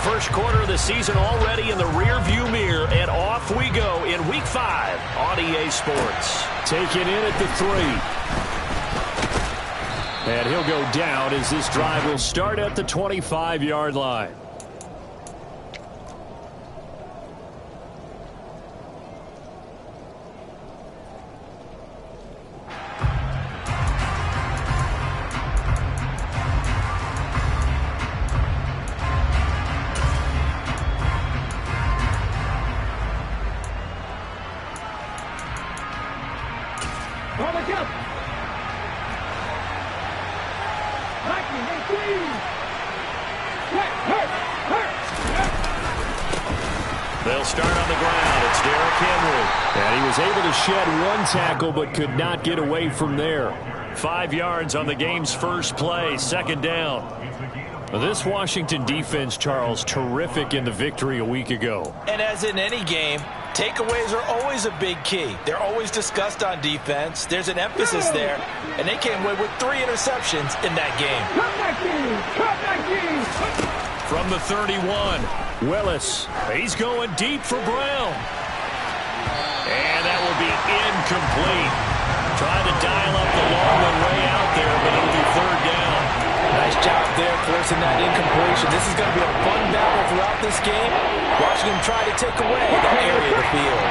first quarter of the season already in the rearview mirror, and off we go in Week 5 on EA Sports. Taken in at the 3. And he'll go down as this drive will start at the 25-yard line. They'll start on the ground. It's Derrick Henry. And he was able to shed one tackle but could not get away from there. 5 yards on the game's first play, second down. This Washington defense, Charles, terrific in the victory a week ago. And as in any game, takeaways are always a big key. They're always discussed on defense. There's an emphasis there, and they came away with 3 interceptions in that game. From the 31, Willis. he's going deep for Brown. And that will be incomplete. Trying to dial up the long one way out there, but it'll be third down. Nice job there forcing that incompletion. This is going to be a fun battle throughout this game. Watching him try to take away that area of the field.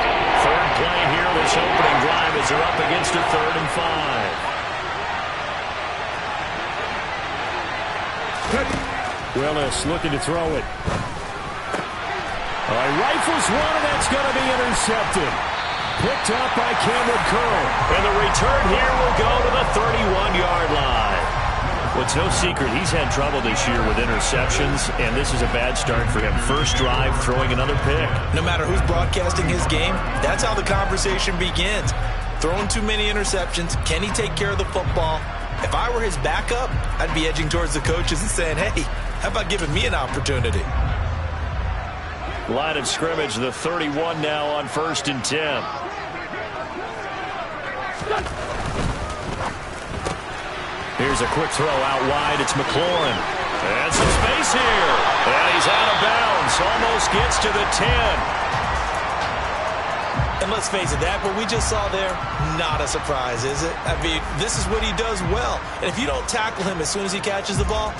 Third play here, this opening drive as they're up against a 3rd and 5. Willis looking to throw it. Rifles one, and that's going to be intercepted. Picked up by Cameron Curl. And the return here will go to the 31-yard line. Well, it's no secret he's had trouble this year with interceptions, and this is a bad start for him. First drive, throwing another pick. No matter who's broadcasting his game, that's how the conversation begins. Throwing too many interceptions. Can he take care of the football? If I were his backup, I'd be edging towards the coaches and saying, hey, how about giving me an opportunity? Line of scrimmage, the 31 now on 1st and 10. Here's a quick throw out wide. It's McLaurin. And some space here. And he's out of bounds. Almost gets to the 10. And let's face it, that what we just saw there, not a surprise, is it? I mean, this is what he does well. And if you don't tackle him as soon as he catches the ball,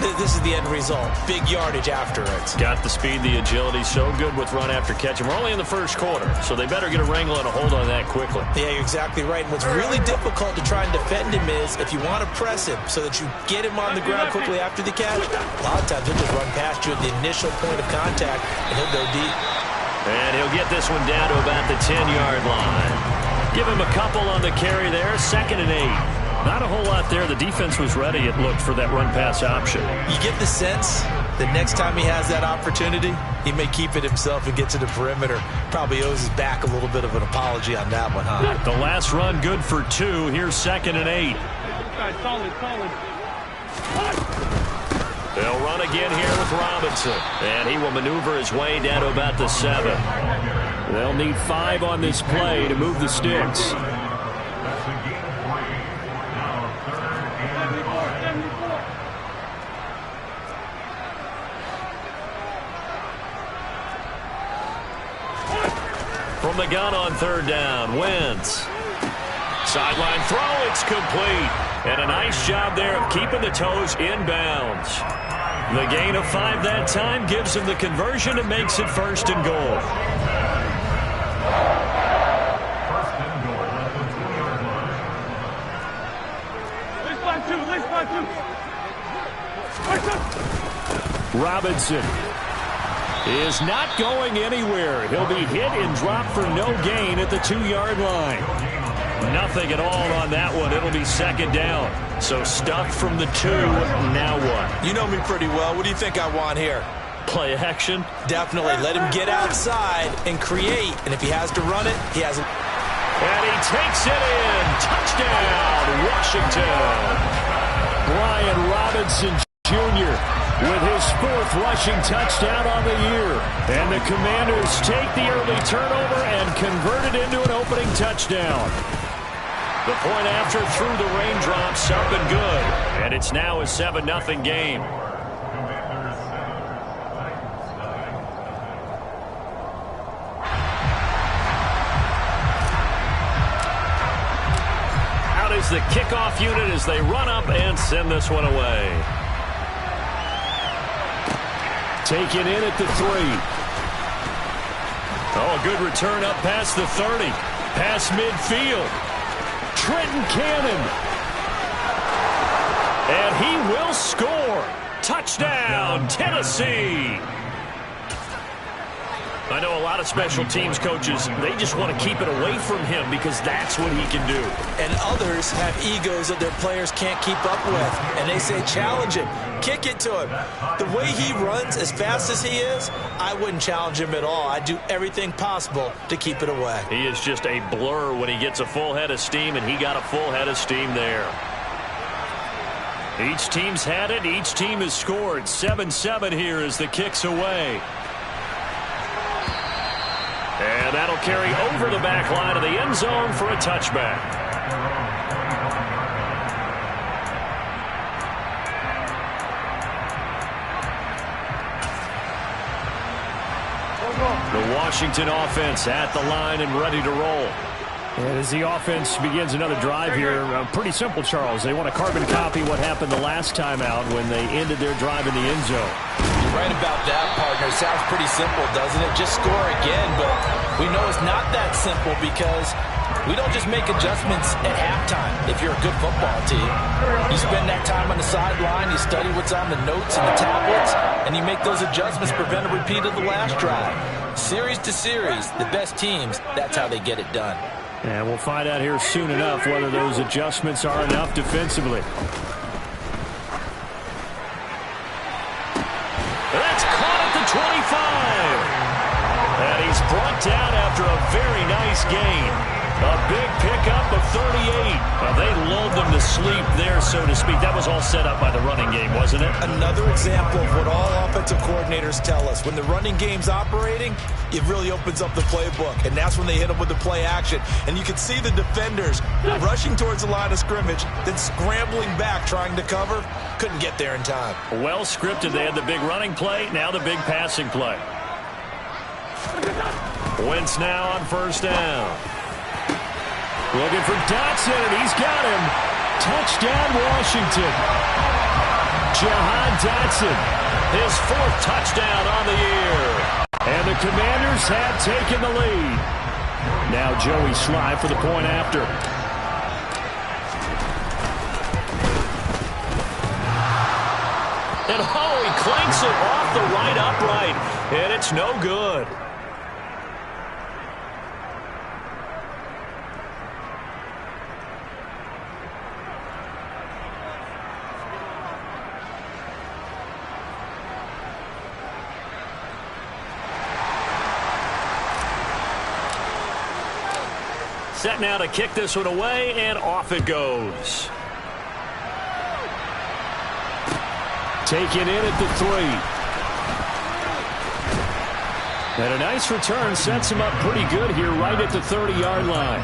this is the end result. Big yardage after it. Got the speed, the agility, so good with run after catch. And we're only in the first quarter, so they better get a wrangle and a hold on that quickly. Yeah, you're exactly right. And what's really difficult to try and defend him is if you want to press him so that you get him on the ground quickly after the catch, a lot of times he'll just run past you at the initial point of contact, and he'll go deep. And he'll get this one down to about the 10-yard line. Give him a couple on the carry there. 2nd and 8. Not a whole lot there. The defense was ready, it looked, for that run-pass option. You get the sense that next time he has that opportunity, he may keep it himself and get to the perimeter. Probably owes his back a little bit of an apology on that one, huh? The last run good for 2. Here's 2nd and 8. They'll run again here with Robinson. And he will maneuver his way down to about the 7. They'll need 5 on this play to move the sticks. From the gun on 3rd down, Wentz. Sideline throw, it's complete. And a nice job there of keeping the toes inbounds. The gain of 5 that time gives him the conversion and makes it 1st and goal. Robinson is not going anywhere. He'll be hit and dropped for no gain at the 2-yard line. Nothing at all on that one. It'll be 2nd down. So stuffed from the 2. Now what? You know me pretty well. What do you think I want here? Play action? Definitely. Let him get outside and create. And if he has to run it, he has it. And he takes it in. Touchdown, Washington. Brian Robinson Jr. with his 4th rushing touchdown on the year. And the Commanders take the early turnover and convert it into an opening touchdown. The point after through the raindrops, up and good. And it's now a 7-0 game. deploys the kickoff unit as they run up and send this one away. Taken in at the 3. Oh, a good return up past the 30. Past midfield. Trenton Cannon. And he will score. Touchdown, Tennessee. I know a lot of special teams coaches, they just want to keep it away from him because that's what he can do. And others have egos that their players can't keep up with. And they say, challenge him. Kick it to him. The way he runs as fast as he is, I wouldn't challenge him at all. I'd do everything possible to keep it away. He is just a blur when he gets a full head of steam, and he got a full head of steam there. Each team's had it. Each team has scored. 7-7 here as the kick's away. And that'll carry over the back line of the end zone for a touchback. The Washington offense at the line and ready to roll. And as the offense begins another drive here, pretty simple, Charles. They want to carbon copy what happened the last time out when they ended their drive in the end zone. You're right about that, partner. Sounds pretty simple, doesn't it? Just score again, but we know it's not that simple because we don't just make adjustments at halftime if you're a good football team. You spend that time on the sideline, you study what's on the notes and the tablets, and you make those adjustments, prevent a repeat of the last drive. Series to series, the best teams, that's how they get it done. And we'll find out here soon enough whether those adjustments are enough defensively. That's caught at the 25. And he's brought down after a very nice gain. A big pickup of 38. They lulled them to sleep there, so to speak. That was all set up by the running game, wasn't it? Another example of what all offensive coordinators tell us. When the running game's operating, it really opens up the playbook, and that's when they hit them with the play action. And you can see the defenders rushing towards the line of scrimmage, then scrambling back trying to cover. Couldn't get there in time. Well scripted. They had the big running play, now the big passing play. Wentz now on first down. Looking for Dotson, and he's got him. Touchdown, Washington. Jahan Dotson. His 4th touchdown on the year. And the Commanders have taken the lead. Now Joey Sly for the point after. And he clanks it off the right upright. And it's no good. Set now to kick this one away, and off it goes. Taken in at the 3. And a nice return sets him up pretty good here right at the 30-yard line.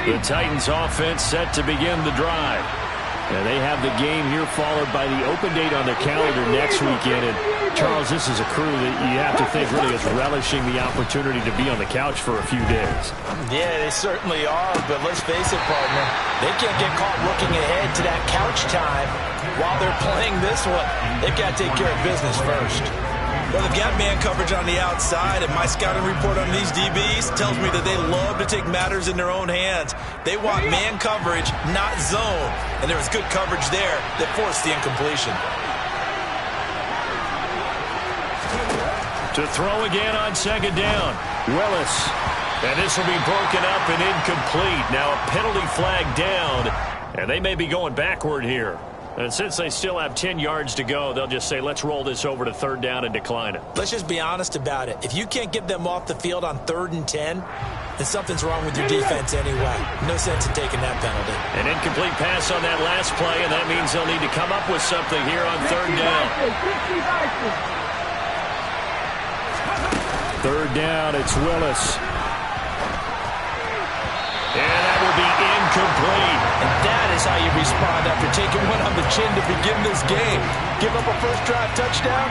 The Titans offense set to begin the drive. And they have the game here followed by the open date on their calendar next weekend. And Charles, this is a crew that you have to think really is relishing the opportunity to be on the couch for a few days. Yeah, they certainly are, but let's face it, partner. They can't get caught looking ahead to that couch time while they're playing this one. They've got to take care of business first. Well, they've got man coverage on the outside, and my scouting report on these DBs tells me that they love to take matters in their own hands. They want man coverage, not zone, and there was good coverage there that forced the incompletion. To throw again on second down. Willis. And this will be broken up and incomplete. Now a penalty flag down, and they may be going backward here. And since they still have 10 yards to go, they'll just say, let's roll this over to third down and decline it. Let's just be honest about it. If you can't get them off the field on 3rd and 10, then something's wrong with your defense anyway. No sense in taking that penalty. An incomplete pass on that last play, and that means they'll need to come up with something here on third down. Third down, it's Willis. And that will be incomplete. And that is is how you respond after taking one on the chin to begin this game. Give up a first drive touchdown,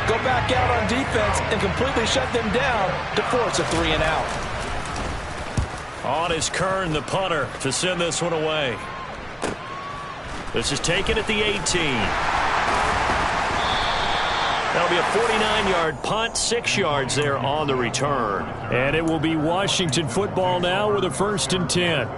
go back out on defense, and completely shut them down to force a 3-and-out. On is Kern, the punter, to send this one away. This is taken at the 18. That'll be a 49-yard punt, 6 yards there on the return. And it will be Washington football now with a 1st and 10.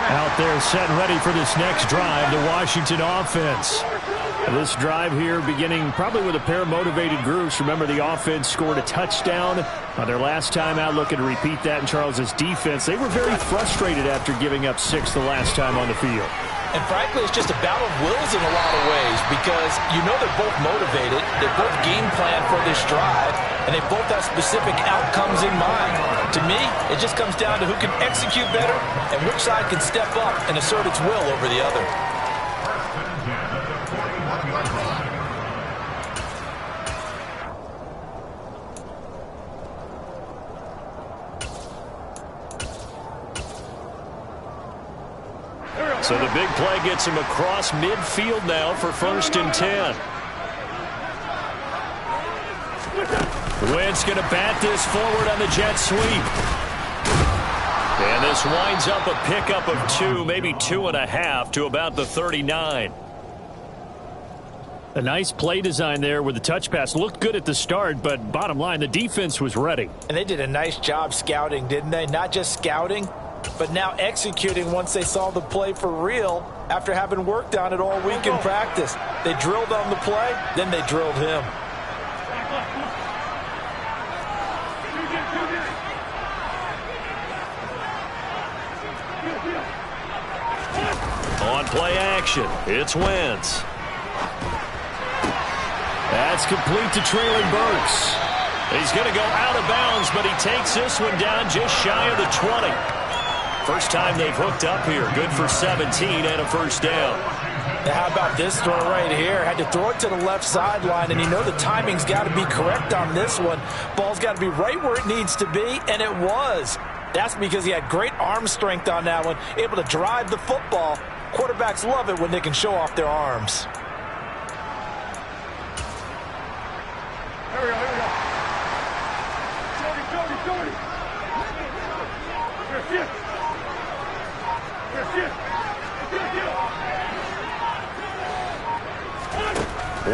Out there set and ready for this next drive, the Washington offense. This drive here beginning probably with a pair of motivated groups. Remember, the offense scored a touchdown on their last time out, looking to repeat that in Charles's defense. They were very frustrated after giving up 6 the last time on the field. And frankly, it's just a battle of wills in a lot of ways because you know they're both motivated, they both game plan for this drive, and they both have specific outcomes in mind. To me, it just comes down to who can execute better and which side can step up and assert its will over the other. So the big play gets him across midfield now for 1st and 10. Wentz going to bat this forward on the jet sweep. And this winds up a pickup of 2, maybe 2.5 to about the 39. A nice play design there with the touch pass. Looked good at the start, but bottom line, the defense was ready. And they did a nice job scouting, didn't they? Not just scouting, but now executing once they saw the play for real after having worked on it all week in practice. They drilled on the play, then they drilled him. On play action, it's Wentz. That's complete to Traylon Burks. He's going to go out of bounds, but he takes this one down just shy of the 20. First time they've hooked up here. Good for 17 and a 1st down. Now how about this throw right here? Had to throw it to the left sideline, and you know the timing's got to be correct on this one. Ball's got to be right where it needs to be, and it was. That's because he had great arm strength on that one, able to drive the football. Quarterbacks love it when they can show off their arms. Here we go, here we go. Jody. Here,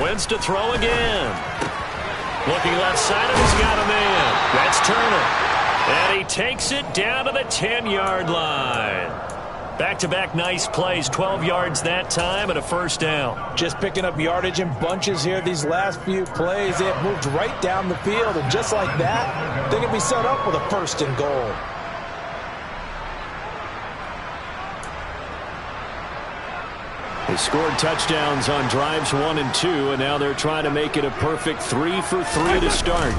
Wentz to throw again. Looking left side of he's got a man. That's Turner. And he takes it down to the 10-yard line. Back-to-back nice plays, 12 yards that time and a 1st down. Just picking up yardage in bunches here these last few plays. They have moved right down the field, and just like that, they can be set up with a 1st and goal. They scored touchdowns on drives 1 and 2, and now they're trying to make it a perfect 3 for 3 to start.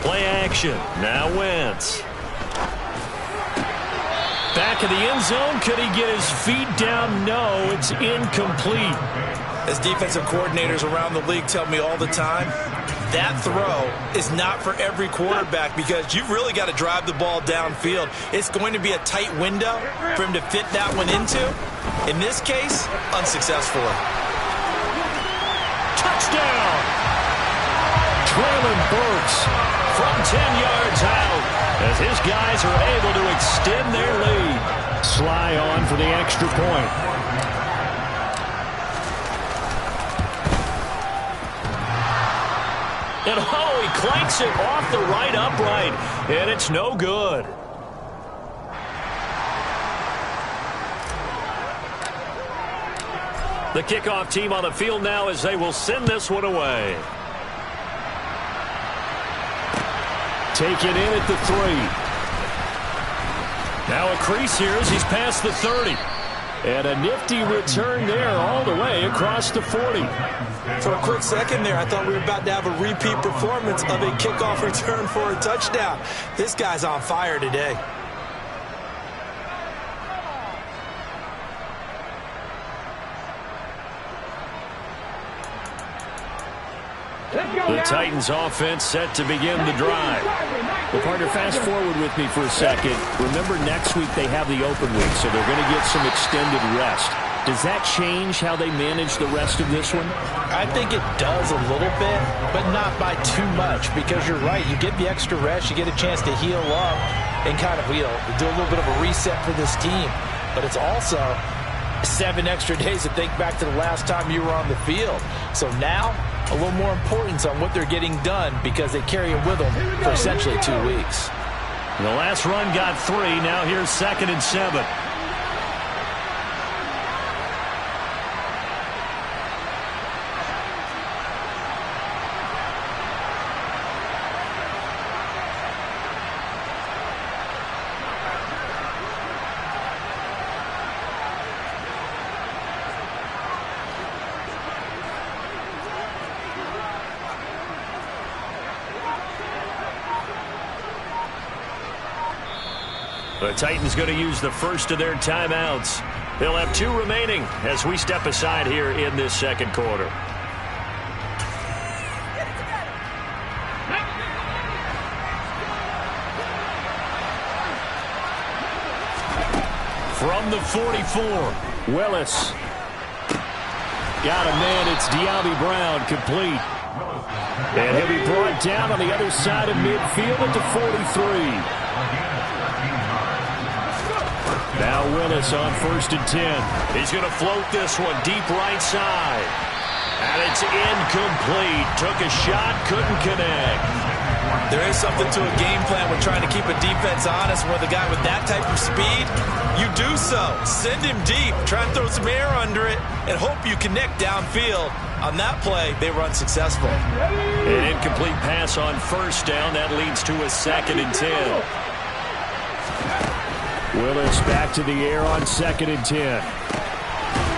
Play action. Now Wentz. Back in the end zone. Could he get his feet down? No, it's incomplete. As defensive coordinators around the league tell me all the time, that throw is not for every quarterback because you've really got to drive the ball downfield. It's going to be a tight window for him to fit that one into. In this case, unsuccessfully. Touchdown! Traylon Burks from 10 yards out as his guys are able to extend their lead. Sly on for the extra point. And oh, he clanks it off the right upright, and it's no good. The kickoff team on the field now as they will send this one away. Take it in at the 3. Now a crease here as he's past the 30. And a nifty return there all the way across the 40. For a quick second there, I thought we were about to have a repeat performance of a kickoff return for a touchdown. This guy's on fire today. The Titans offense set to begin the drive. Well, partner, fast forward with me for a second. Remember, next week they have the open week, so they're going to get some extended rest. Does that change how they manage the rest of this one? I think it does a little bit, but not by too much, because you're right. You get the extra rest, you get a chance to heal up and kind of, do a little bit of a reset for this team. But it's also 7 extra days to think back to the last time you were on the field. So now, a little more importance on what they're getting done, because they carry it with them for essentially 2 weeks. The last run got 3. Now here's 2nd and 7. The Titans going to use the first of their timeouts. They'll have 2 remaining as we step aside here in this second quarter. From the 44, Willis. Got a man, it's De'Ami Brown, complete. And he'll be brought down on the other side of midfield at the 43. Now Willis on 1st and 10. He's going to float this one deep right side. And it's incomplete. Took a shot, couldn't connect. There is something to a game plan when trying to keep a defense honest. With a guy with that type of speed, you do so. Send him deep, try and throw some air under it, and hope you connect downfield. On that play, they were unsuccessful. An incomplete pass on 1st down. That leads to a 2nd and 10. Willis back to the air on 2nd and 10.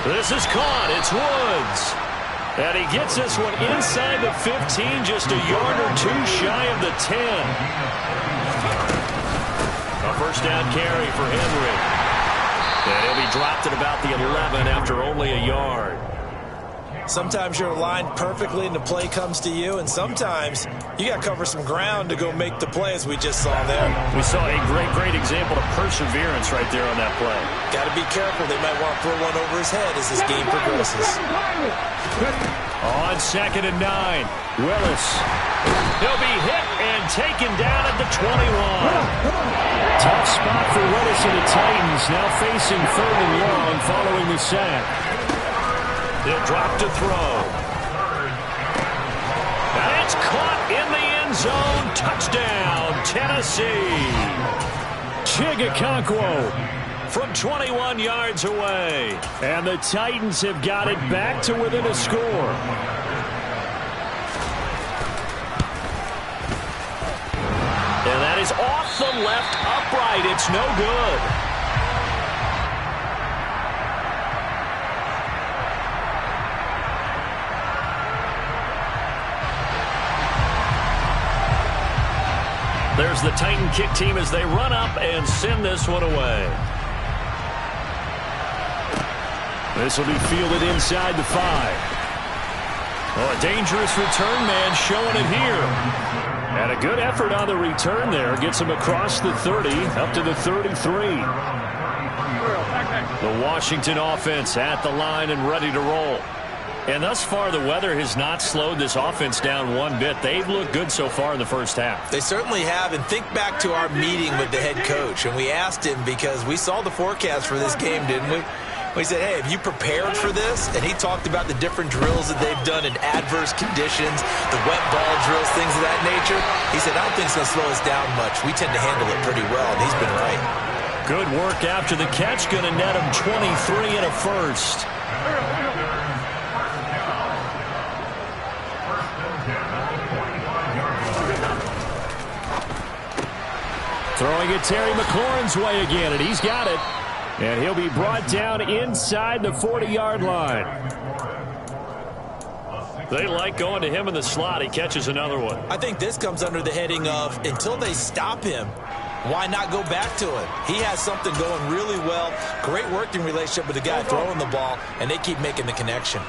This is caught. It's Woods. And he gets this one inside the 15, just a yard or 2 shy of the 10. A 1st down carry for Henry. And he'll be dropped at about the 11 after only a yard. Sometimes you're aligned perfectly and the play comes to you, and sometimes you got to cover some ground to go make the play, as we just saw there. We saw a great example of perseverance right there on that play. Got to be careful. They might want to throw one over his head as this game progresses. On 2nd and 9, Willis. He'll be hit and taken down at the 21. Tough spot for Willis and the Titans, now facing 3rd and long following the sack. He'll drop to throw. And it's caught in the end zone. Touchdown, Tennessee. Chigakonkwo from 21 yards away. And the Titans have got it back to within a score. And that is off the left upright. It's no good. There's the Titan kick team as they run up and send this one away. This will be fielded inside the 5. Oh, a dangerous return man showing it here. And a good effort on the return there. Gets him across the 30, up to the 33. The Washington offense at the line and ready to roll. And thus far, the weather has not slowed this offense down one bit. They've looked good so far in the first half. They certainly have. And think back to our meeting with the head coach. And we asked him, because we saw the forecast for this game, didn't we? We said, hey, have you prepared for this? And he talked about the different drills that they've done in adverse conditions, the wet ball drills, things of that nature. He said, I don't think it's going to slow us down much. We tend to handle it pretty well, and he's been right. Good work after the catch. Going to net him 23 and a first. Throwing it Terry McLaurin's way again, and he's got it. And he'll be brought down inside the 40-yard line. They like going to him in the slot. He catches another one. I think this comes under the heading of, until they stop him, why not go back to him? He has something going really well. Great working relationship with the guy throwing the ball, and they keep making the connection.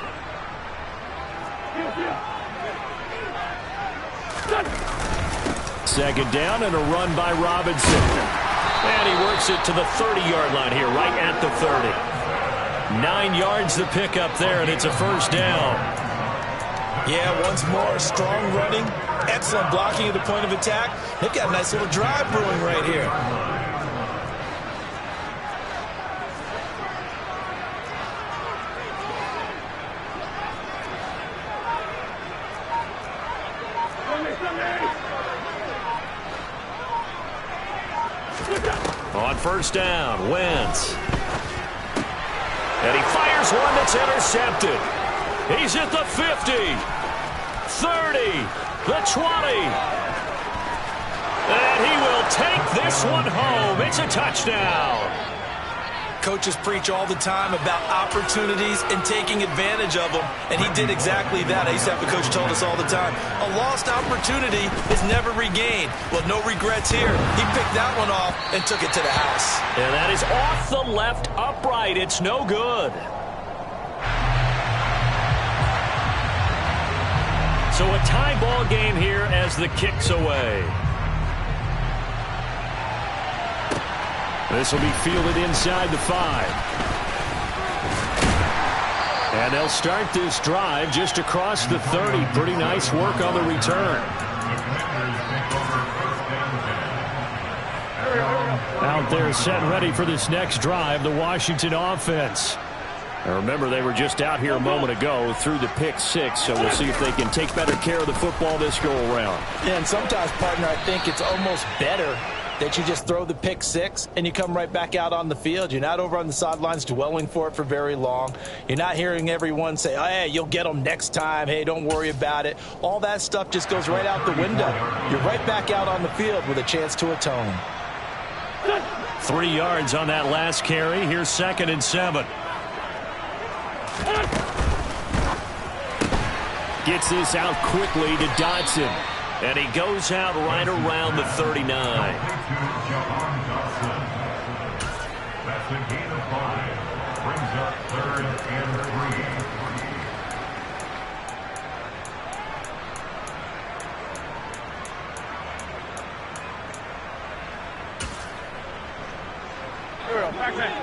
second down and a run by Robinson. And he works it to the 30-yard line here, right at the 30. 9 yards the pickup there, and it's a first down. Yeah, once more, strong running, excellent blocking at the point of attack. They've got a nice little drive brewing right here. On first down, Wentz. And he fires one that's intercepted. He's at the 50, 30, the 20. And he will take this one home. It's a touchdown. Coaches preach all the time about opportunities and taking advantage of them, and he did exactly that. I used to have a coach told us all the time, a lost opportunity is never regained. Well, no regrets here. He picked that one off and took it to the house. And that is off the left upright. It's no good. So a tie ball game here as the kick's away. This will be fielded inside the 5. And they'll start this drive just across the 30. Pretty nice work on the return. Out there set and ready for this next drive, the Washington offense. Now remember, they were just out here a moment ago through the pick 6, so we'll see if they can take better care of the football this go-around. Yeah, and sometimes, partner, I think it's almost better that you just throw the pick 6 and you come right back out on the field. You're not over on the sidelines dwelling for it for very long. You're not hearing everyone say, oh, hey, you'll get them next time. Hey, don't worry about it. All that stuff just goes right out the window. You're right back out on the field with a chance to atone. 3 yards on that last carry. Here's 2nd and 7. Gets this out quickly to Dotson. And he goes out right around the 39. That's a gain of 5. Brings up 3rd and 3.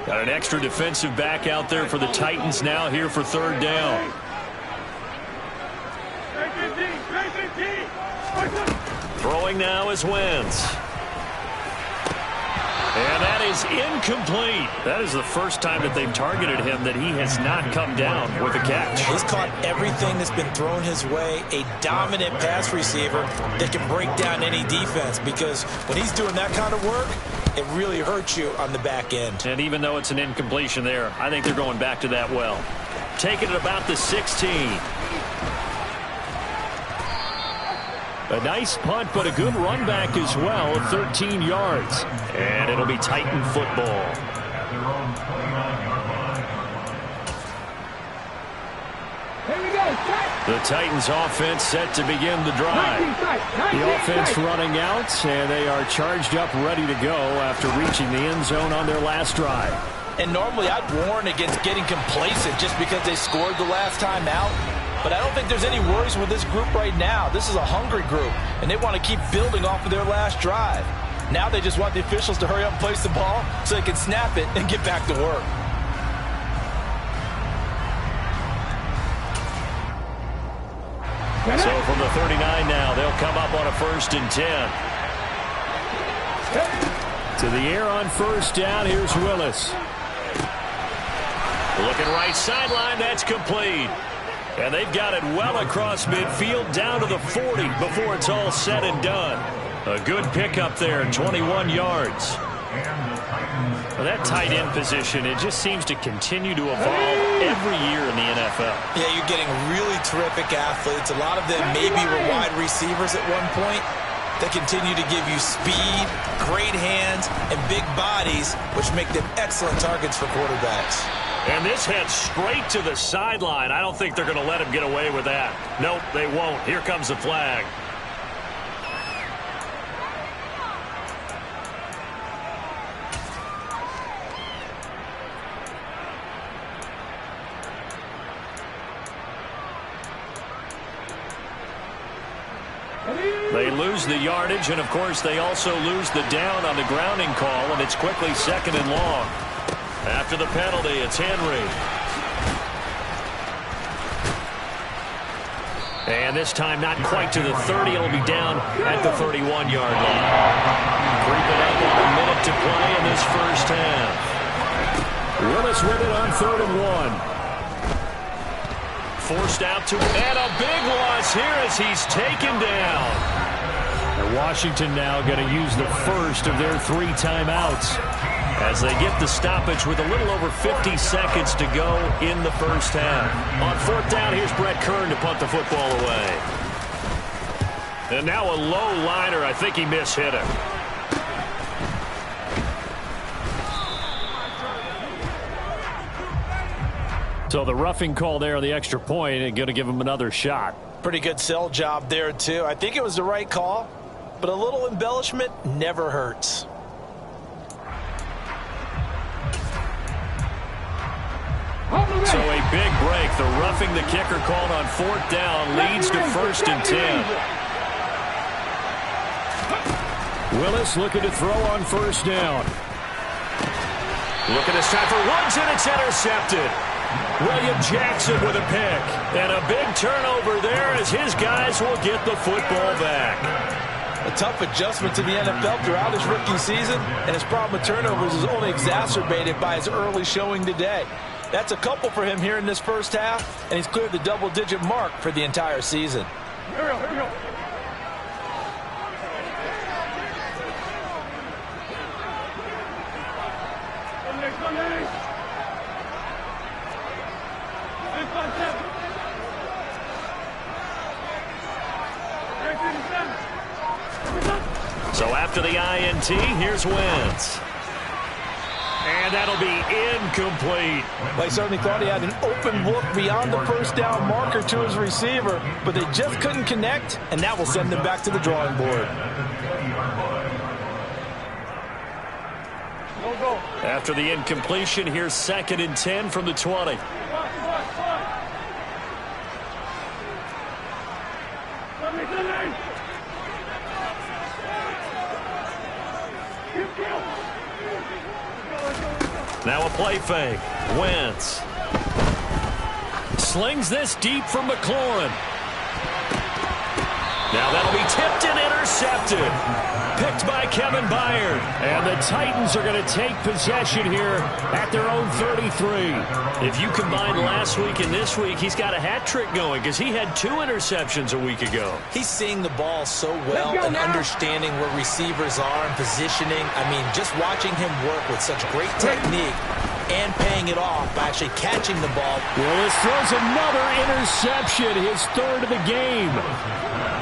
Got an extra defensive back out there for the Titans now here for 3rd down. Throwing now is Wentz. And that is incomplete. That is the first time that they've targeted him that he has not come down with a catch. He's caught everything that's been thrown his way. A dominant pass receiver that can break down any defense, because when he's doing that kind of work, it really hurts you on the back end. And even though it's an incompletion there, I think they're going back to that well. Taking it about the 16. A nice punt, but a good run back as well, 13 yards. And it'll be Titan football. The Titans offense set to begin the drive. The offense running out, and they are charged up, ready to go after reaching the end zone on their last drive. And normally I'd warn against getting complacent just because they scored the last time out. But I don't think there's any worries with this group right now. This is a hungry group, and they want to keep building off of their last drive. Now they just want the officials to hurry up and place the ball so they can snap it and get back to work. So from the 39 now, they'll come up on a 1st and 10. To the air on 1st down, here's Willis. Looking right sideline, that's complete. And they've got it well across midfield down to the 40 before it's all said and done. A good pickup there, 21 yards. Well, that tight end position, it just seems to continue to evolve every year in the NFL. Yeah, you're getting really terrific athletes. A lot of them maybe were wide receivers at one point. They continue to give you speed, great hands, and big bodies, which make them excellent targets for quarterbacks. And this heads straight to the sideline. I don't think they're going to let him get away with that. Nope, they won't. Here comes the flag. They lose the yardage, and, of course, they also lose the down on the grounding call, and it's quickly 2nd and long. After the penalty, it's Henry. And this time not quite to the 30. It'll be down at the 31-yard line. Creeping up on a minute to play in this first half. Willis with it on 3rd and 1. Forced out to, and a big loss here as he's taken down. And Washington now going to use the first of their 3 timeouts, as they get the stoppage with a little over 50 seconds to go in the first half. On 4th down, here's Brett Kern to punt the football away. And now a low liner. I think he mishit it. So the roughing call there on the extra point and going to give him another shot. Pretty good sell job there, too. I think it was the right call, but a little embellishment never hurts. So a big break. The roughing the kicker called on 4th down leads to 1st and 10. Willis looking to throw on 1st down. Looking this time for Woods, and it's intercepted. William Jackson with a pick. And a big turnover there as his guys will get the football back. A tough adjustment to the NFL throughout his rookie season, and his problem with turnovers is only exacerbated by his early showing today. That's a couple for him here in this first half, and he's cleared the double-digit mark for the entire season. Here we go, here we go. So after the INT, here's Wentz. And that'll be incomplete. They certainly thought he had an open look beyond the 1st down marker to his receiver, but they just couldn't connect, and that will send them back to the drawing board. After the incompletion, here's 2nd and 10 from the 20. Now a play fake. Wentz slings this deep from McLaurin. Now that'll be tipped and intercepted. Picked by Kevin Byard. And the Titans are going to take possession here at their own 33. If you combine last week and this week, he's got a hat trick going because he had 2 interceptions a week ago. He's seeing the ball so well and understanding where receivers are and positioning. I mean, just watching him work with such great technique and paying it off by actually catching the ball. Willis throws another interception, his 3rd of the game.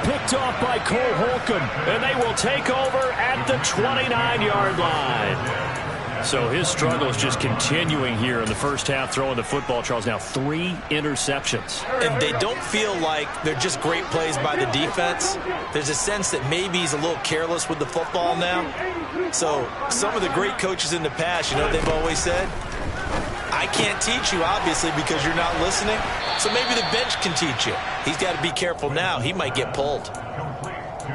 Picked off by Cole Holcomb. And they will take over at the 29-yard line. So his struggle is just continuing here in the first half, throwing the football. Charles, now 3 interceptions. And they don't feel like they're just great plays by the defense. There's a sense that maybe he's a little careless with the football now. So some of the great coaches in the past, you know what they've always said? I can't teach you, obviously, because you're not listening. So maybe the bench can teach you. He's got to be careful now. He might get pulled.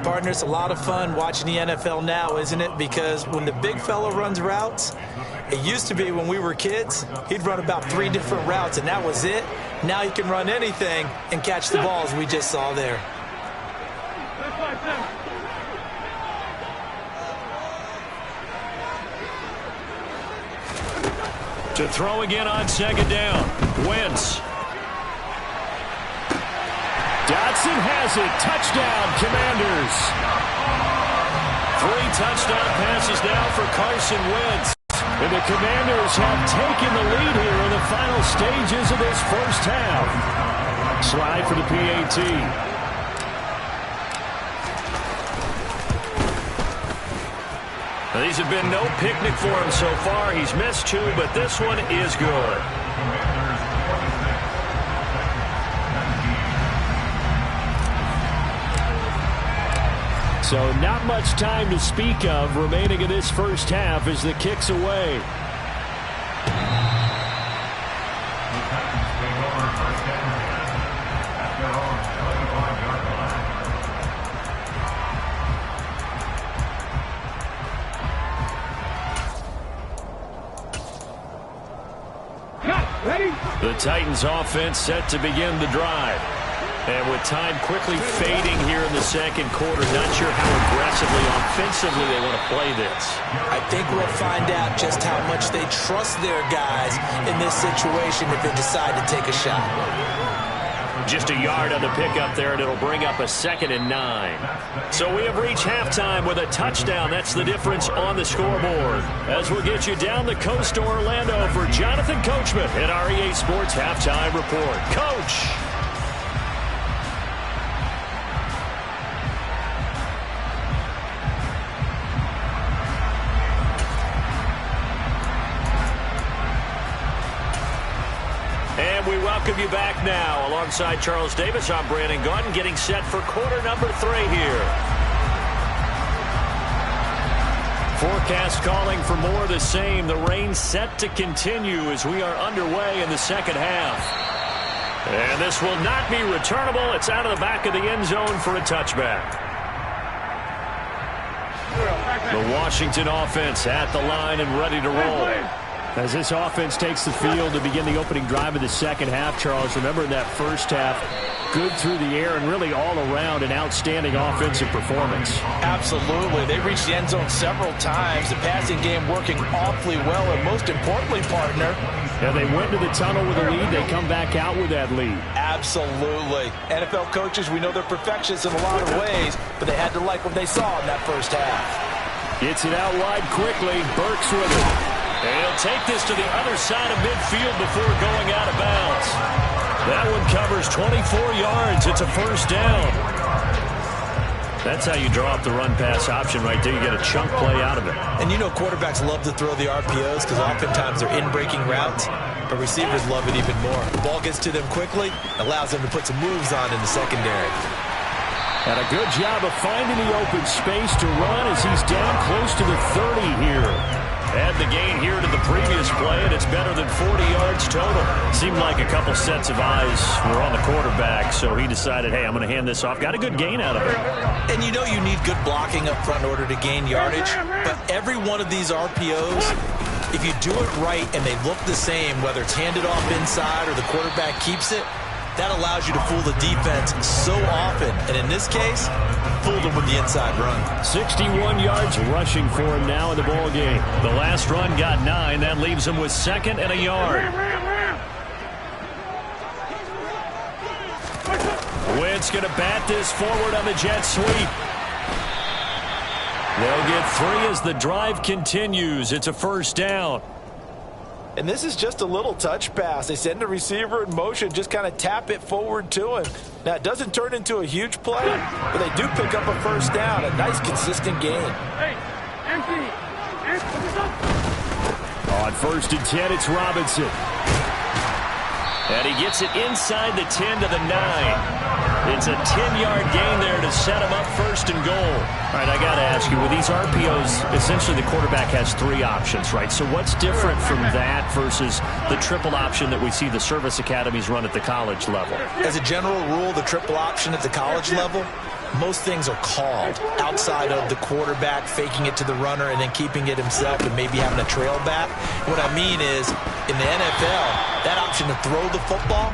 Partner, it's a lot of fun watching the NFL now, isn't it? Because when the big fella runs routes, it used to be when we were kids, he'd run about 3 different routes, and that was it. Now he can run anything and catch the balls we just saw there. To throw again on 2nd down. Wentz. Dotson has it. Touchdown, Commanders. 3 touchdown passes now for Carson Wentz. And the Commanders have taken the lead here in the final stages of this first half. Slide for the PAT. Now, these have been no picnic for him so far. He's missed 2, but this one is good. So not much time to speak of remaining in this first half as the kick's away. The Titans offense set to begin the drive. And with time quickly fading here in the second quarter, not sure how aggressively, offensively they want to play this. I think we'll find out just how much they trust their guys in this situation if they decide to take a shot. Just a yard on the pickup there, and it'll bring up a 2nd and 9. So we have reached halftime with a touchdown. That's the difference on the scoreboard. As we'll get you down the coast to Orlando for Jonathan Coachman at our EA Sports Halftime Report. Coach! And we welcome you back now. Alongside Charles Davis, I'm Brandon Gaudin, getting set for quarter number 3 here. Forecast calling for more of the same. The rain set to continue as we are underway in the second half. And this will not be returnable. It's out of the back of the end zone for a touchback. The Washington offense at the line and ready to roll. As this offense takes the field to begin the opening drive of the second half, Charles, remember in that first half, good through the air and really all around an outstanding offensive performance. Absolutely. They reached the end zone several times. The passing game working awfully well, and most importantly, partner, yeah, they went to the tunnel with a lead. They come back out with that lead. Absolutely. NFL coaches, we know they're perfectionists in a lot of ways, but they had to like what they saw in that first half. Gets it out wide quickly. Burks with it. And he'll take this to the other side of midfield before going out of bounds. That one covers 24 yards. It's a first down. That's how you draw up the run-pass option right there. You get a chunk play out of it. And you know quarterbacks love to throw the RPOs because oftentimes they're in-breaking routes, but receivers love it even more. The ball gets to them quickly, allows them to put some moves on in the secondary. And a good job of finding the open space to run as he's down close to the 30 here. Add the gain here to the previous play, and it's better than 40 yards total. Seemed like a couple sets of eyes were on the quarterback, so he decided, hey, I'm going to hand this off. Got a good gain out of it. And you know you need good blocking up front in order to gain yardage, but every one of these RPOs, if you do it right and they look the same, whether it's handed off inside or the quarterback keeps it, that allows you to fool the defense so often. And in this case, fooled him with the inside run. 61 yards rushing for him now in the ball game. The last run got 9. That leaves him with 2nd and a yard. Wentz going to bat this forward on the jet sweep. They'll get 3 as the drive continues. It's a first down. And this is just a little touch pass. They send the receiver in motion, just kind of tap it forward to him. Now, it doesn't turn into a huge play, but they do pick up a first down, a nice, consistent gain. On 1st and 10, it's Robinson. And he gets it inside the 10 to the 9. It's a 10-yard gain there to set him up 1st and goal. All right, I got to ask you, with these RPOs, essentially the quarterback has 3 options, right? So what's different from that versus the triple option that we see the service academies run at the college level? As a general rule, the triple option at the college level, most things are called outside of the quarterback faking it to the runner and then keeping it himself and maybe having a trail back. What I mean is, in the NFL, that option to throw the football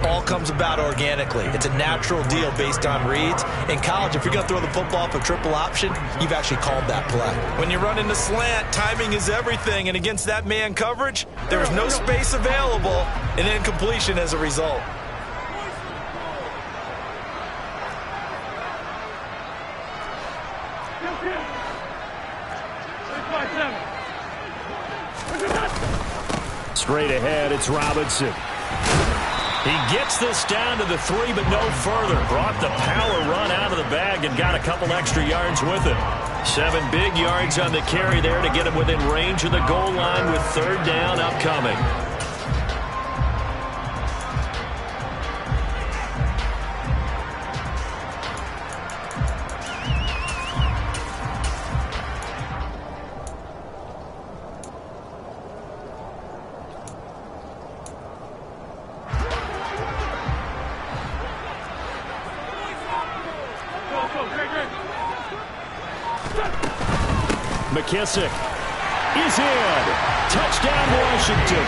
all comes about organically. It's a natural deal based on reads. In college, if you're going to throw the football for triple option, you've actually called that play. When you're running the slant, timing is everything, and against that man coverage, there is no space available and incompletion as a result. Straight ahead, it's Robinson. He gets this down to the 3, but no further. Brought the power run out of the bag and got a couple extra yards with it. 7 big yards on the carry there to get him within range of the goal line with 3rd down upcoming. McKissick. is in. Touchdown, Washington.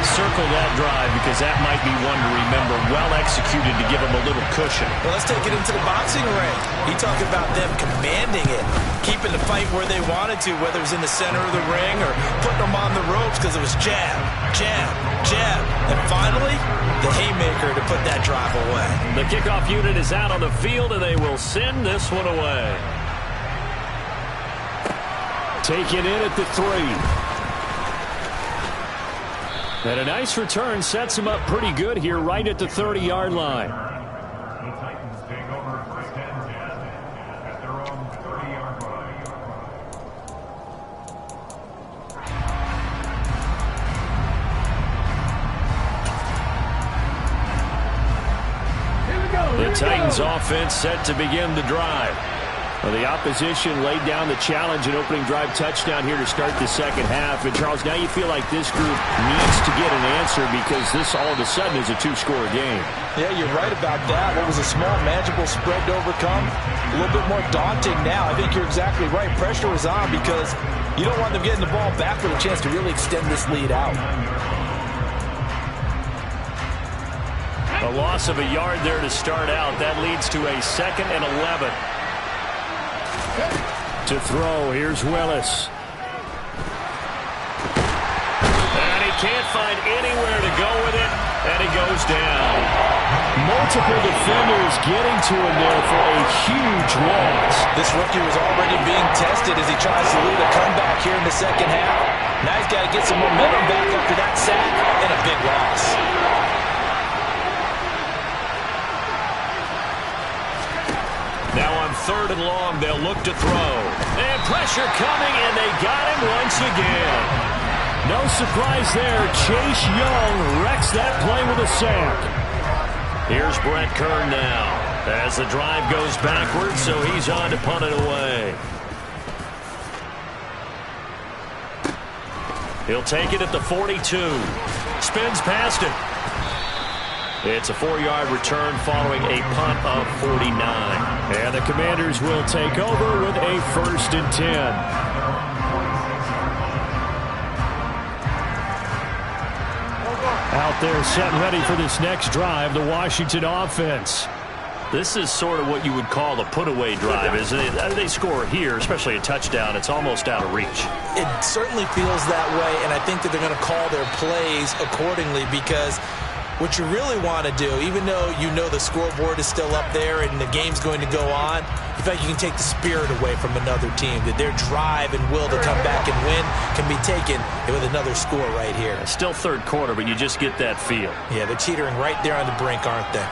Circle that drive because that might be one to remember. Well executed to give them a little cushion. Well, let's take it into the boxing ring. You talk about them commanding it, keeping the fight where they wanted to, whether it was in the center of the ring or putting them on the ropes because it was jab, jab, jab. And finally, the haymaker to put that drive away. The kickoff unit is out on the field, and they will send this one away. Taken in at the 3. And a nice return sets him up pretty good here right at the 30-yard line. The Titans take over first and 10 at their own 30-yard line. The Titans offense set to begin the drive. Well, the opposition laid down the challenge, an opening drive touchdown here to start the second half. And, Charles, now you feel like this group needs to get an answer because this all of a sudden is a two-score game. Yeah, you're right about that. What was a small, manageable spread to overcome, a little bit more daunting now. I think you're exactly right. Pressure is on because you don't want them getting the ball back with a chance to really extend this lead out. A loss of a yard there to start out. That leads to a 2nd and 11. To throw, here's Willis. And he can't find anywhere to go with it, and he goes down. Multiple defenders getting to him there for a huge loss. This rookie was already being tested as he tries to lead a comeback here in the second half. Now he's got to get some momentum back after that sack and a big loss. Now on 3rd and long, they'll look to throw. And pressure coming, and they got him once again. No surprise there. Chase Young wrecks that play with a sack. Here's Brett Kern now as the drive goes backwards, so he's on to punt it away. He'll take it at the 42. Spins past it. It's a 4-yard return following a punt of 49. And the Commanders will take over with a 1st and 10. Out there set and ready for this next drive, the Washington offense. This is sort of what you would call a put-away drive, isn't it? They score here, especially a touchdown. It's almost out of reach. It certainly feels that way, and I think that they're going to call their plays accordingly because what you really want to do, even though you know the scoreboard is still up there and the game's going to go on, in fact, you can take the spirit away from another team, that their drive and will to come back and win can be taken with another score right here. Still 3rd quarter, but you just get that feel. Yeah, they're teetering right there on the brink, aren't they?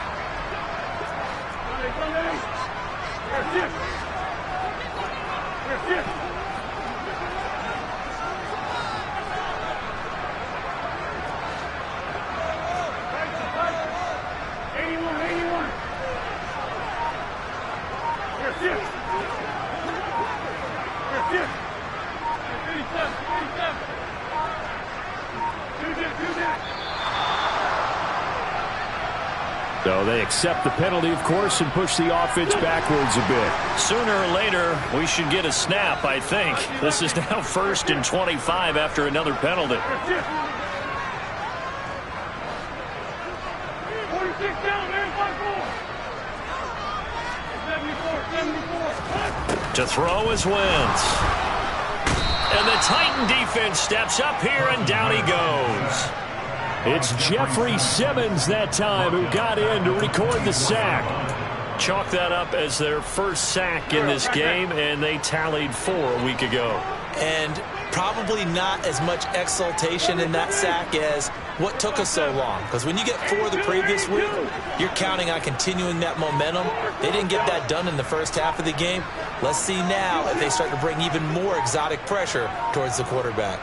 So they accept the penalty, of course, and push the offense backwards a bit. Sooner or later, we should get a snap, I think. This is now 1st and 25 after another penalty. To throw is Wentz. And the Titan defense steps up here, and down he goes. It's Jeffrey Simmons that time who got in to record the sack. Chalk that up as their first sack in this game, and they tallied 4 a week ago. And probably not as much exultation in that sack as what took us so long. Because when you get 4 the previous week, you're counting on continuing that momentum. They didn't get that done in the first half of the game. Let's see now if they start to bring even more exotic pressure towards the quarterback.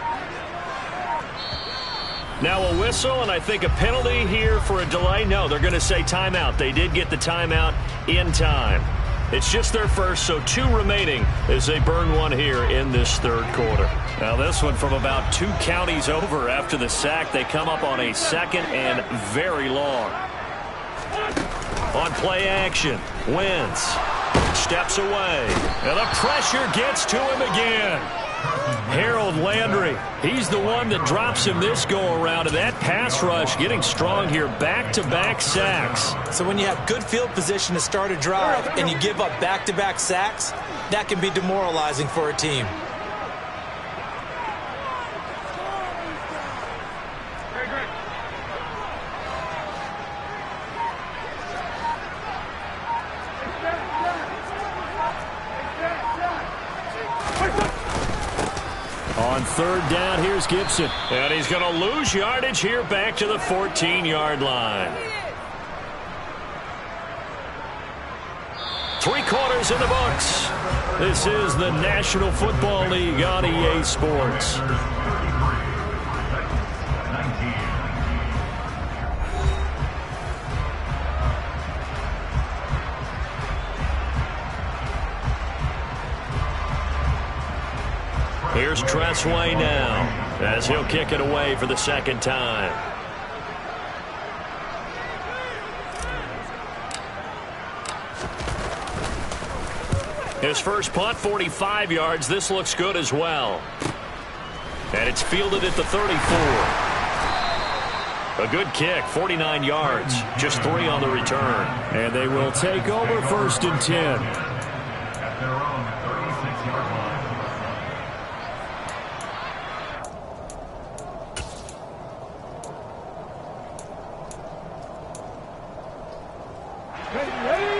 Now a whistle, and I think a penalty here for a delay. No, they're going to say timeout. They did get the timeout in time. It's just their first, so 2 remaining as they burn one here in this 3rd quarter. Now this one from about 2 counties over after the sack. They come up on a 2nd and very long. On play action, Wentz steps away, and the pressure gets to him again. Harold Landry, he's the one that drops him this go-around, and that pass rush getting strong here, back-to-back sacks. So when you have good field position to start a drive and you give up back-to-back sacks, that can be demoralizing for a team. On third down, here's Gibson. And he's going to lose yardage here back to the 14-yard line. 3 quarters in the books. This is the National Football League on EA Sports. Here's Tressway now as he'll kick it away for the second time. His first punt, 45 yards. This looks good as well. And it's fielded at the 34. A good kick, 49 yards. Just 3 on the return. And they will take over first and 10. At their own 36-yard line.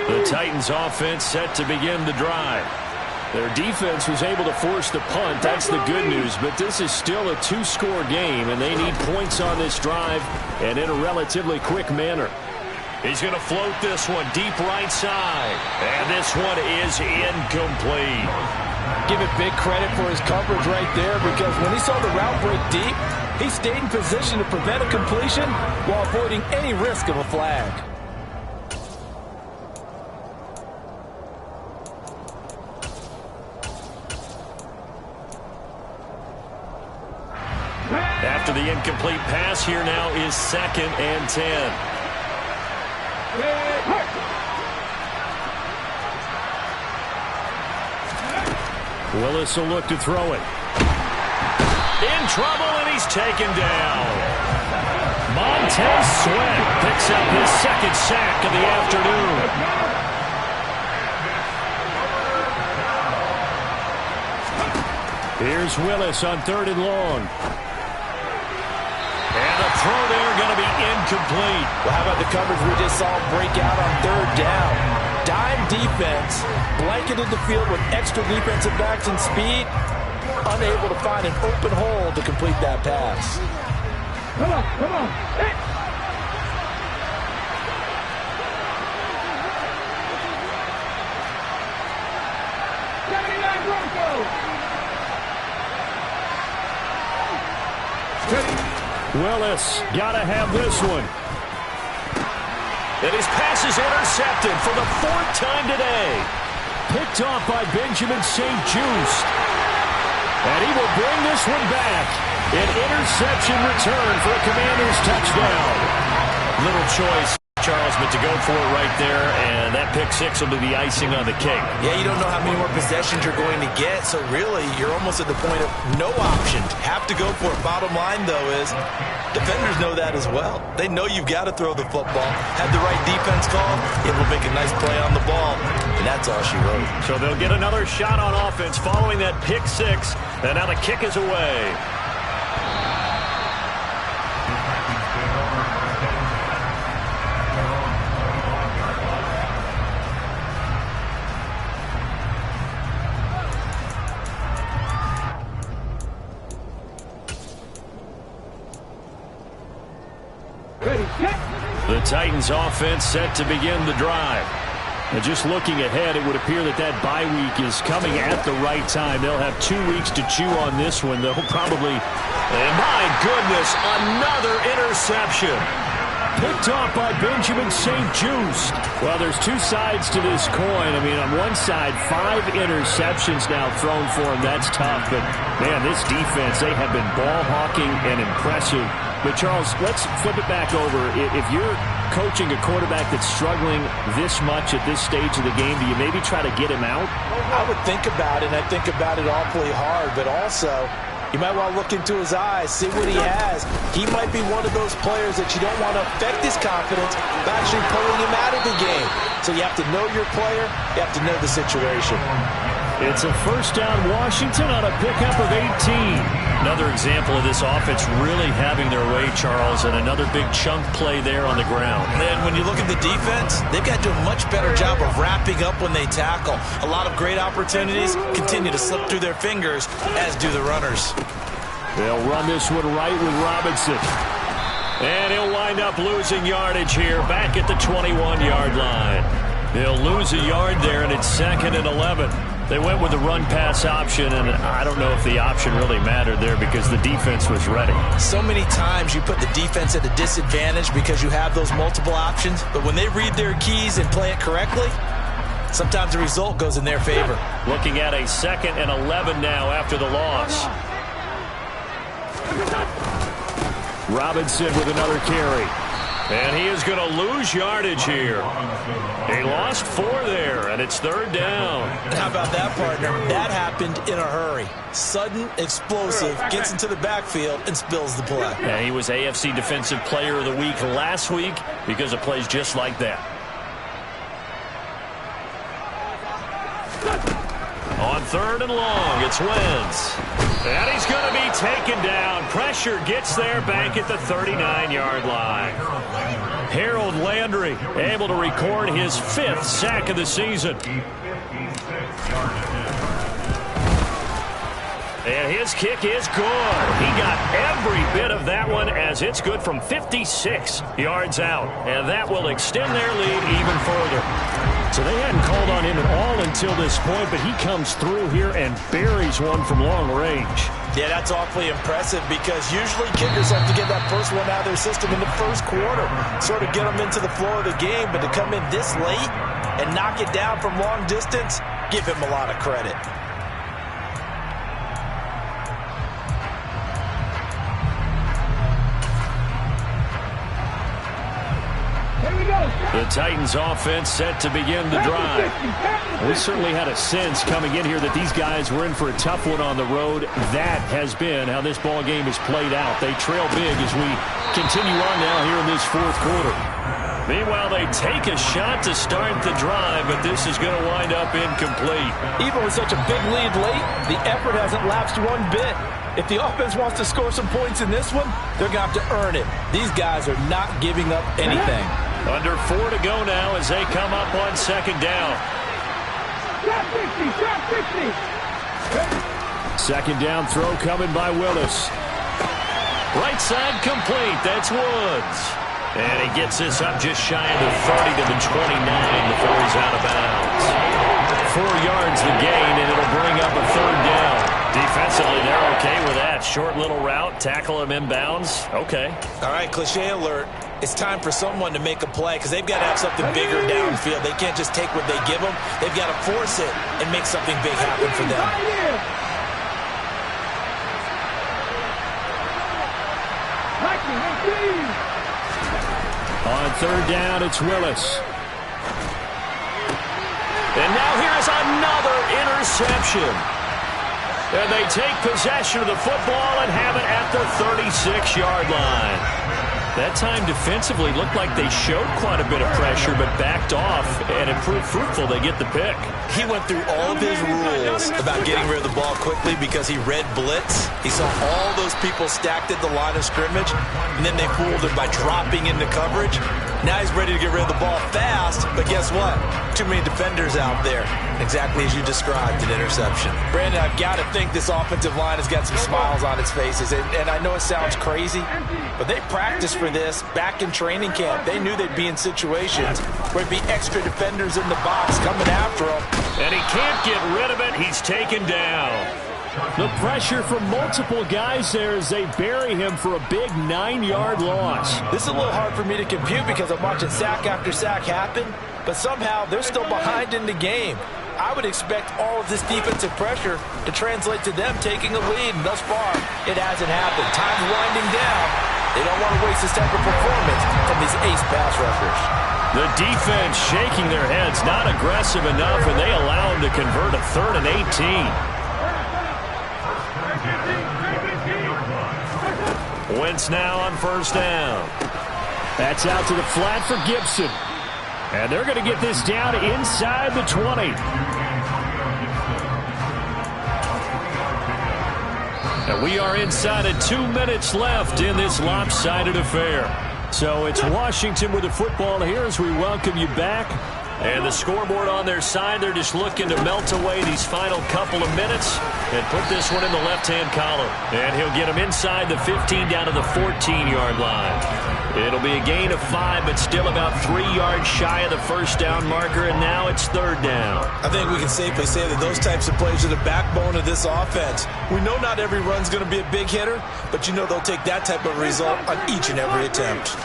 The Titans offense set to begin the drive. Their defense was able to force the punt. That's the good news. But this is still a 2-score game, and they need points on this drive and in a relatively quick manner. He's going to float this one deep right side. And this one is incomplete. Give it big credit for his coverage right there, because when he saw the route break deep, he stayed in position to prevent a completion while avoiding any risk of a flag. After the incomplete pass, here now is 2nd and 10. Willis will look to throw it. In trouble, and he's taken down. Montez Sweat picks up his 2nd sack of the afternoon. Here's Willis on 3rd and long. And the throw there going to be incomplete. Well, how about the coverage we just saw break out on 3rd down? Dime defense, blanketed the field with extra defensive backs and speed, unable to find an open hole to complete that pass. Come on, come on. Hey. Willis got to have this one. And his pass is intercepted for the 4th time today. Picked off by Benjamin St. Just. And he will bring this one back. An interception return for a Commanders touchdown. Little choice, Charles, but to go for it right there, and that pick 6 will be the icing on the cake. Yeah, you don't know how many more possessions you're going to get, so really you're almost at the point of no option. Have to go for it. Bottom line, though, is defenders know that as well. They know you've got to throw the football. Have the right defense call, it will make a nice play on the ball, and that's all she wrote. So they'll get another shot on offense following that pick 6, and now the kick is away. The Titans offense set to begin the drive. And just looking ahead, it would appear that that bye week is coming at the right time. They'll have 2 weeks to chew on this one. They'll probably, and my goodness, another interception. Picked off by Benjamin St. Just. Well, there's 2 sides to this coin. I mean, on one side, 5 interceptions now thrown for him. That's tough. But, man, this defense, they have been ball hawking and impressive. But, Charles, let's flip it back over. If you're coaching a quarterback that's struggling this much at this stage of the game, do you maybe try to get him out? I would think about it, and I think about it awfully hard, but also you might want to look into his eyes, see what he has. He might be one of those players that you don't want to affect his confidence by actually pulling him out of the game. So you have to know your player, you have to know the situation. It's a first down, Washington, on a pickup of 18. Another example of this offense really having their way, Charles, and another big chunk play there on the ground. And when you look at the defense, they've got to do a much better job of wrapping up when they tackle. A lot of great opportunities continue to slip through their fingers, as do the runners. They'll run this one right with Robinson. And he'll wind up losing yardage here back at the 21-yard line. They'll lose a yard there, and it's 2nd and 11. They went with the run-pass option, and I don't know if the option really mattered there because the defense was ready. So many times you put the defense at a disadvantage because you have those multiple options, but when they read their keys and play it correctly, sometimes the result goes in their favor. Looking at a 2nd and 11 now after the loss. Robinson with another carry. And he is going to lose yardage here. He lost 4 there, and it's 3rd down. How about that, partner? That happened in a hurry. Sudden, explosive, gets into the backfield, and spills the play. And he was AFC Defensive Player of the Week last week because of plays just like that. On 3rd and long, it's Wentz. And he's going to be taken down. Pressure gets there back at the 39-yard line. Harold Landry able to record his 5th sack of the season. And his kick is good. He got every bit of that one as it's good from 56 yards out. And that will extend their lead even further. So they hadn't called on him at all until this point, but he comes through here and buries one from long range. Yeah, that's awfully impressive because usually kickers like to get that first one out of their system in the first quarter, sort of get them into the flow of the game, but to come in this late and knock it down from long distance, give him a lot of credit. The Titans offense set to begin the drive. We certainly had a sense coming in here that these guys were in for a tough one on the road. That has been how this ball game is played out. They trail big as we continue on now here in this 4th quarter. Meanwhile, they take a shot to start the drive, but this is going to wind up incomplete. Even with such a big lead late, the effort hasn't lapsed one bit. If the offense wants to score some points in this one, they're going to have to earn it. These guys are not giving up anything. Under 4 to go now as they come up on 2nd down. 2nd down throw coming by Willis. Right side complete. That's Woods. And he gets this up just shy of the 30 to the 29 before he's out of bounds. 4 yards the gain, and it'll bring up a 3rd down. Defensively, they're okay with that. Short little route, tackle him inbounds. Okay. All right, cliche alert. It's time for someone to make a play because they've got to have something bigger downfield. They can't just take what they give them. They've got to force it and make something big happen for them. On 3rd down, it's Willis. And now here's another interception. And they take possession of the football and have it at the 36-yard line. That time defensively looked like they showed quite a bit of pressure but backed off, and it proved fruitful. They get the pick. He went through all of his rules about getting rid of the ball quickly because he read blitz. He saw all those people stacked at the line of scrimmage, and then they fooled him by dropping into coverage. Now he's ready to get rid of the ball fast, but guess what? Too many defenders out there. Exactly as you described, an interception. Brandon, I've got to think this offensive line has got some smiles on its faces, and I know it sounds crazy, but they practiced for this back in training camp. They knew they'd be in situations where there'd be extra defenders in the box coming after them. And he can't get rid of it. He's taken down. The pressure from multiple guys there as they bury him for a big 9-yard loss. This is a little hard for me to compute because I'm watching sack after sack happen, but somehow they're still behind in the game. I would expect all of this defensive pressure to translate to them taking a lead, and thus far, it hasn't happened. Time's winding down. They don't want to waste this type of performance from these ace pass rushers. The defense shaking their heads, not aggressive enough, and they allow them to convert a 3rd and 18. Wentz now on 1st down. That's out to the flat for Gibson. And they're going to get this down inside the 20. And we are inside of 2 minutes left in this lopsided affair. So it's Washington with the football here as we welcome you back. And the scoreboard on their side, they're just looking to melt away these final couple of minutes and put this one in the left-hand column. And he'll get them inside the 15 down to the 14-yard line. It'll be a gain of 5, but still about 3 yards shy of the 1st down marker, and now it's 3rd down. I think we can safely say that those types of plays are the backbone of this offense. We know not every run's going to be a big hitter, but you know they'll take that type of result on each and every attempt.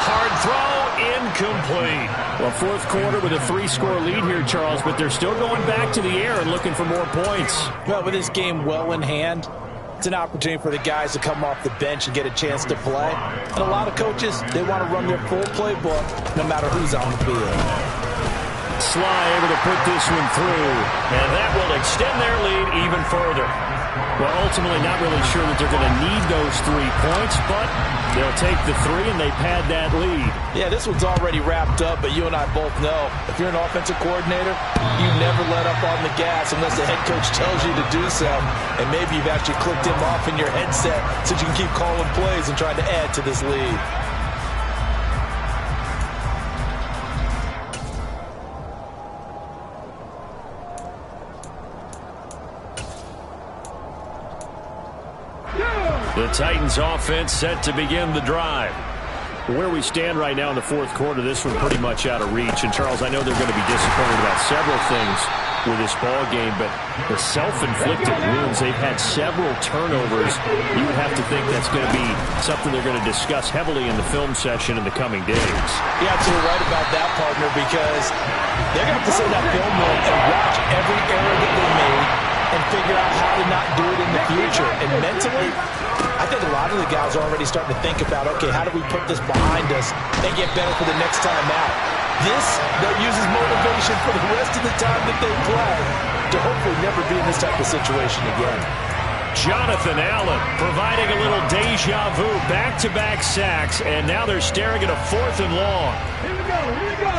Hard throw, incomplete. Well, 4th quarter with a 3-score lead here, Charles, but they're still going back to the air and looking for more points. Well, with this game well in hand, it's an opportunity for the guys to come off the bench and get a chance to play. And a lot of coaches, they want to run their full playbook no matter who's on the field. Sly able to put this one through. And that will extend their lead even further. Well, ultimately not really sure that they're going to need those 3 points, but they'll take the 3 and they've had that lead. Yeah, this one's already wrapped up, but you and I both know if you're an offensive coordinator, you never let up on the gas unless the head coach tells you to do so. And maybe you've actually clicked him off in your headset so you can keep calling plays and trying to add to this lead. The Titans offense set to begin the drive. Where we stand right now in the 4th quarter, this one pretty much out of reach. And, Charles, I know they're going to be disappointed about several things with this ball game, but the self-inflicted wounds, they've had several turnovers. You would have to think that's going to be something they're going to discuss heavily in the film session in the coming days. You're absolutely right about that, partner, because they're going to have to sit that film room and watch every error that they made and figure out how to not do it in the future. And mentally, I think a lot of the guys are already starting to think about, okay, how do we put this behind us and get better for the next time out? This, they'll use as motivation for the rest of the time that they play to hopefully never be in this type of situation again. Jonathan Allen providing a little deja vu, back-to-back sacks, and now they're staring at a 4th and long. Here we go, here we go.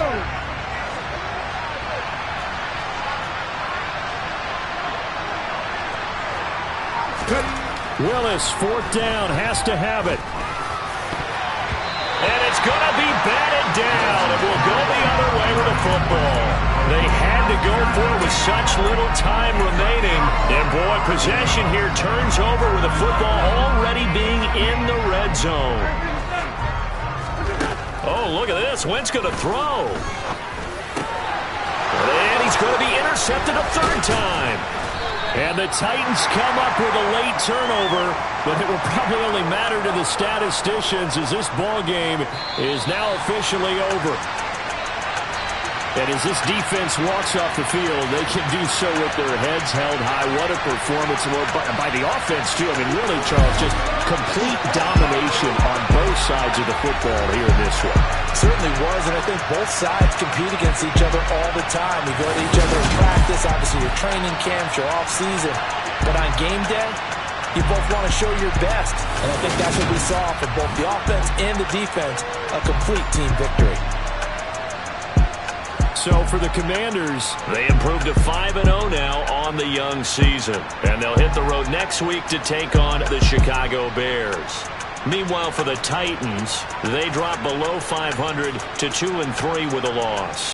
Willis, 4th down, has to have it. And it's going to be batted down. It will go the other way with the football. They had to go for it with such little time remaining. And, boy, possession here turns over with the football already being in the red zone. Oh, look at this. Wentz going to throw. And he's going to be intercepted a 3rd time. And the Titans come up with a late turnover, but it will probably only matter to the statisticians as this ball game is now officially over. And as this defense walks off the field, they can do so with their heads held high. What a performance by the offense, too. I mean, really, Charles, just complete domination on both sides of the football here in this one. Certainly was, and I think both sides compete against each other all the time. You go to each other in practice, obviously your training camps, your off-season. But on game day, you both want to show your best. And I think that's what we saw from both the offense and the defense, a complete team victory. So for the Commanders, they improved to 5-0 now on the young season. And they'll hit the road next week to take on the Chicago Bears. Meanwhile, for the Titans, they drop below 500 to 2-3 with a loss.